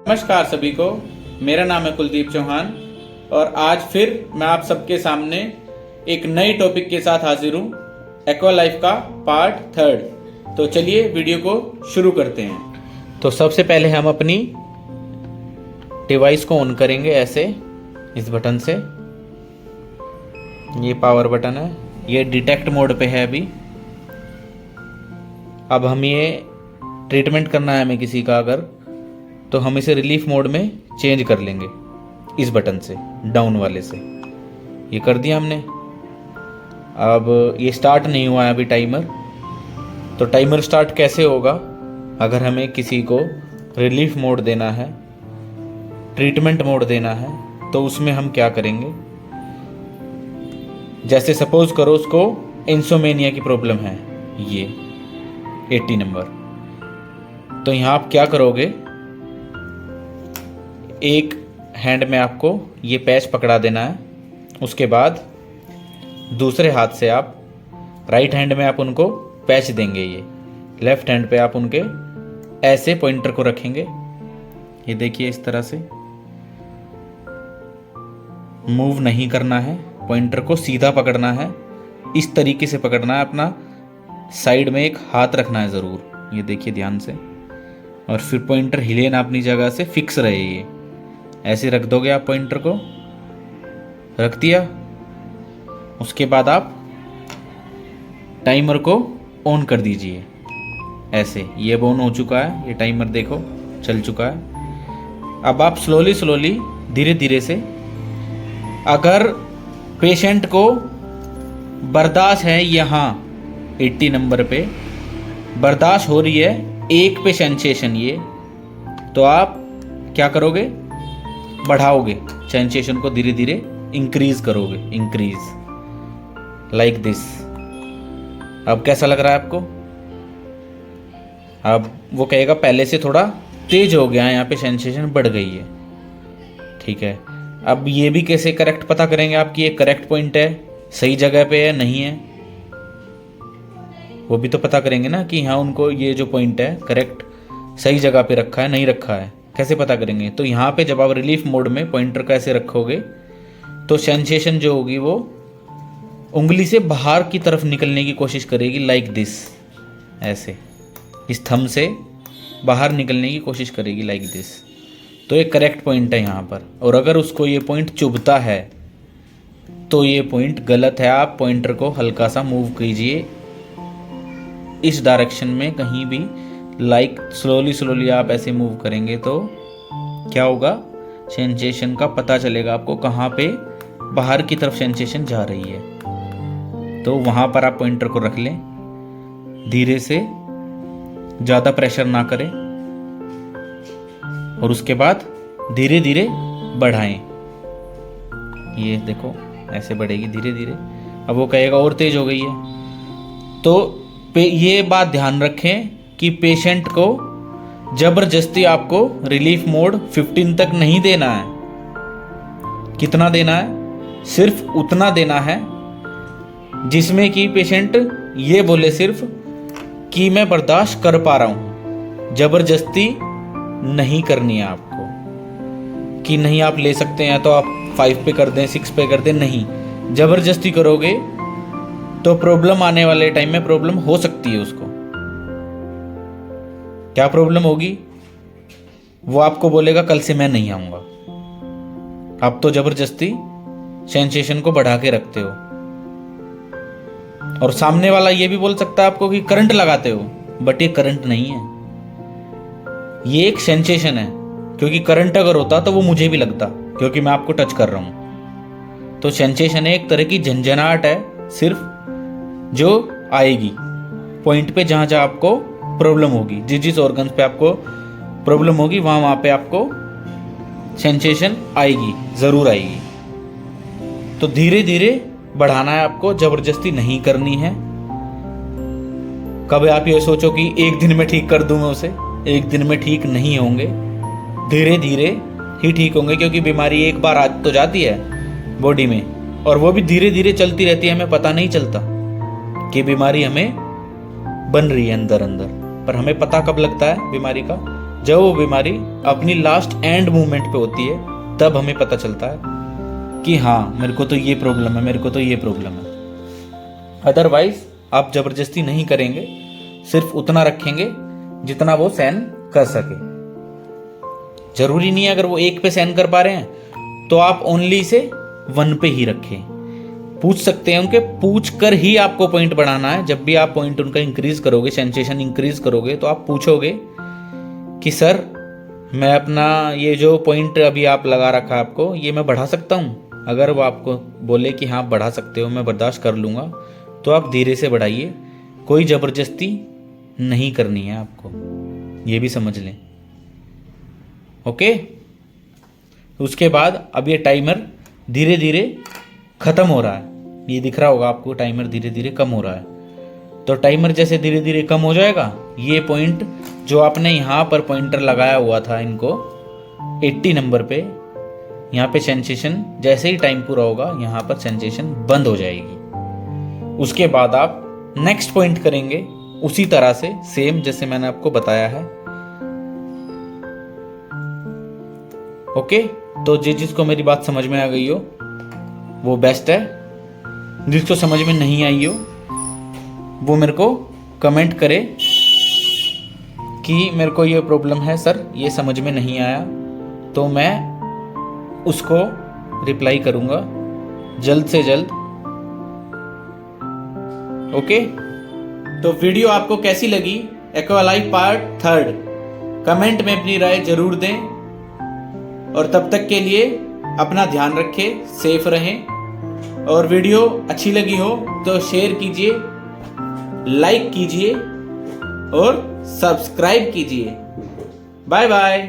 नमस्कार सभी को। मेरा नाम है कुलदीप चौहान और आज फिर मैं आप सबके सामने एक नए टॉपिक के साथ हाजिर हूँ, एक्वा लाइफ का पार्ट 3। तो चलिए वीडियो को शुरू करते हैं। तो सबसे पहले हम अपनी डिवाइस को ऑन करेंगे ऐसे, इस बटन से। ये पावर बटन है, ये डिटेक्ट मोड पे है अभी। अब हम ये ट्रीटमेंट करना है हमें किसी का अगर, तो हम इसे रिलीफ मोड में चेंज कर लेंगे इस बटन से, डाउन वाले से। ये कर दिया हमने। अब ये स्टार्ट नहीं हुआ है अभी टाइमर। तो टाइमर स्टार्ट कैसे होगा अगर हमें किसी को रिलीफ मोड देना है, ट्रीटमेंट मोड देना है, तो उसमें हम क्या करेंगे। जैसे सपोज करो उसको इंसोमेनिया की प्रॉब्लम है, ये 80 नंबर। तो यहाँ आप क्या करोगे, एक हैंड में आपको ये पैच पकड़ा देना है। उसके बाद दूसरे हाथ से आप, राइट हैंड में आप उनको पैच देंगे। ये लेफ्ट हैंड पे आप उनके ऐसे पॉइंटर को रखेंगे। ये देखिए इस तरह से मूव नहीं करना है, पॉइंटर को सीधा पकड़ना है। इस तरीके से पकड़ना है, अपना साइड में एक हाथ रखना है ज़रूर। ये देखिए ध्यान से। और फिर पॉइंटर हिले ना अपनी जगह से, फिक्स रहे। ये ऐसे रख दोगे आप, पॉइंटर को रख दिया। उसके बाद आप टाइमर को ऑन कर दीजिए ऐसे। ये अब ऑन हो चुका है, ये टाइमर देखो चल चुका है। अब आप स्लोली धीरे धीरे से, अगर पेशेंट को बर्दाश्त है यहाँ 80 नंबर पे बर्दाश्त हो रही है, एक पे सेंसेशन ये, तो आप क्या करोगे, बढ़ाओगे सेंसेशन को, धीरे धीरे इंक्रीज करोगे, इंक्रीज लाइक दिस। अब कैसा लग रहा है आपको। अब वो कहेगा पहले से थोड़ा तेज हो गया है, यहाँ पे सेंसेशन बढ़ गई है, ठीक है। अब ये भी कैसे करेक्ट पता करेंगे आपकी ये करेक्ट पॉइंट है, सही जगह पे है नहीं है, वो भी तो पता करेंगे ना कि हाँ उनको ये जो पॉइंट है करेक्ट सही जगह पे रखा है नहीं रखा है, कैसे पता करेंगे। तो यहाँ पे जब आप रिलीफ मोड में पॉइंटर को ऐसे रखोगे तो सेंसेशन जो होगी वो उंगली से बाहर की तरफ निकलने की कोशिश करेगी, लाइक दिस, ऐसे इस थंब से बाहर निकलने की कोशिश करेगी, लाइक दिस। तो ये करेक्ट पॉइंट है यहाँ पर। और अगर उसको ये पॉइंट चुभता है तो ये पॉइंट गलत है। आप पॉइंटर को हल्का सा मूव कीजिए इस डायरेक्शन में कहीं भी, लाइक स्लोली आप ऐसे मूव करेंगे तो क्या होगा, सेंसेशन का पता चलेगा आपको कहाँ पे बाहर की तरफ सेंसेशन जा रही है। तो वहाँ पर आप पॉइंटर को रख लें, धीरे से, ज़्यादा प्रेशर ना करें, और उसके बाद धीरे धीरे बढ़ाएं। ये देखो ऐसे बढ़ेगी धीरे धीरे। अब वो कहेगा और तेज हो गई है। तो ये बात ध्यान रखें कि पेशेंट को जबरदस्ती आपको रिलीफ मोड 15 तक नहीं देना है। कितना देना है, सिर्फ उतना देना है जिसमें कि पेशेंट ये बोले सिर्फ कि मैं बर्दाश्त कर पा रहा हूं। जबरदस्ती नहीं करनी है आपको कि नहीं आप ले सकते हैं तो आप 5 पे कर दें, 6 पे कर दें, नहीं। जबरदस्ती करोगे तो प्रॉब्लम आने वाले टाइम में प्रॉब्लम हो सकती है उसको। क्या प्रॉब्लम होगी, वो आपको बोलेगा कल से मैं नहीं आऊंगा। आप तो जबरदस्ती सेंसेशन को बढ़ा के रखते हो। और सामने वाला ये भी बोल सकता है आपको कि करंट लगाते हो, बट ये करंट नहीं है, ये एक सेंसेशन है। क्योंकि करंट अगर होता तो वो मुझे भी लगता, क्योंकि मैं आपको टच कर रहा हूं। तो सेंसेशन एक तरह की झंझनाहट है सिर्फ, जो आएगी पॉइंट पे जहां जहां आपको प्रॉब्लम होगी, जिस ऑर्गन पे आपको प्रॉब्लम होगी वहां पे आपको सेंसेशन आएगी, जरूर आएगी। तो धीरे धीरे बढ़ाना है आपको, जबरदस्ती नहीं करनी है। कभी आप ये सोचो कि एक दिन में ठीक कर दूं मैं उसे, एक दिन में ठीक नहीं होंगे, धीरे धीरे ही ठीक होंगे। क्योंकि बीमारी एक बार आ तो जाती है बॉडी में, और वो भी धीरे धीरे चलती रहती है, हमें पता नहीं चलता कि बीमारी हमें बन रही है अंदर अंदर। पर हमें पता कब लगता है बीमारी का, जब वो बीमारी अपनी लास्ट एंड मूवमेंट पे होती है तब हमें पता चलता है कि हाँ मेरे को तो ये प्रॉब्लम है, मेरे को तो ये प्रॉब्लम है। अदरवाइज आप जबरदस्ती नहीं करेंगे, सिर्फ उतना रखेंगे जितना वो सहन कर सके। जरूरी नहीं है अगर वो 1 पे सहन कर पा रहे हैं तो आप ओनली से 1 पे ही रखें। पूछ सकते हैं उनके, पूछ कर ही आपको पॉइंट बढ़ाना है। जब भी आप पॉइंट उनका इंक्रीज करोगे, सेंसेशन इंक्रीज करोगे, तो आप पूछोगे कि सर मैं अपना ये जो पॉइंट अभी आप लगा रखा है आपको, ये मैं बढ़ा सकता हूँ। अगर वो आपको बोले कि हाँ बढ़ा सकते हो, मैं बर्दाश्त कर लूँगा, तो आप धीरे से बढ़ाइए। कोई ज़बरदस्ती नहीं करनी है आपको, ये भी समझ लें। ओके, उसके बाद अब ये टाइमर धीरे धीरे ख़त्म हो रहा है। ये दिख रहा होगा आपको, टाइमर धीरे धीरे कम हो रहा है। तो टाइमर जैसे धीरे धीरे कम हो जाएगा, ये पॉइंट जो आपने यहाँ पर पॉइंटर लगाया हुआ था इनको 80 नंबर पे, यहाँ पे सेंसेशन जैसे ही टाइम पूरा होगा यहाँ पर सेंसेशन बंद हो जाएगी। उसके बाद आप नेक्स्ट पॉइंट करेंगे उसी तरह से, सेम जैसे मैंने आपको बताया है। ओके, तो जिसको मेरी बात समझ में आ गई हो वो बेस्ट है। जिसको समझ में नहीं आई हो वो मेरे को कमेंट करे कि मेरे को ये प्रॉब्लम है सर, ये समझ में नहीं आया, तो मैं उसको रिप्लाई करूँगा जल्द से जल्द। ओके, तो वीडियो आपको कैसी लगी एक्वालाइफ पार्ट 3 कमेंट में अपनी राय जरूर दें। और तब तक के लिए अपना ध्यान रखें, सेफ रहें। और वीडियो अच्छी लगी हो तो शेयर कीजिए, लाइक कीजिए और सब्सक्राइब कीजिए। Bye bye.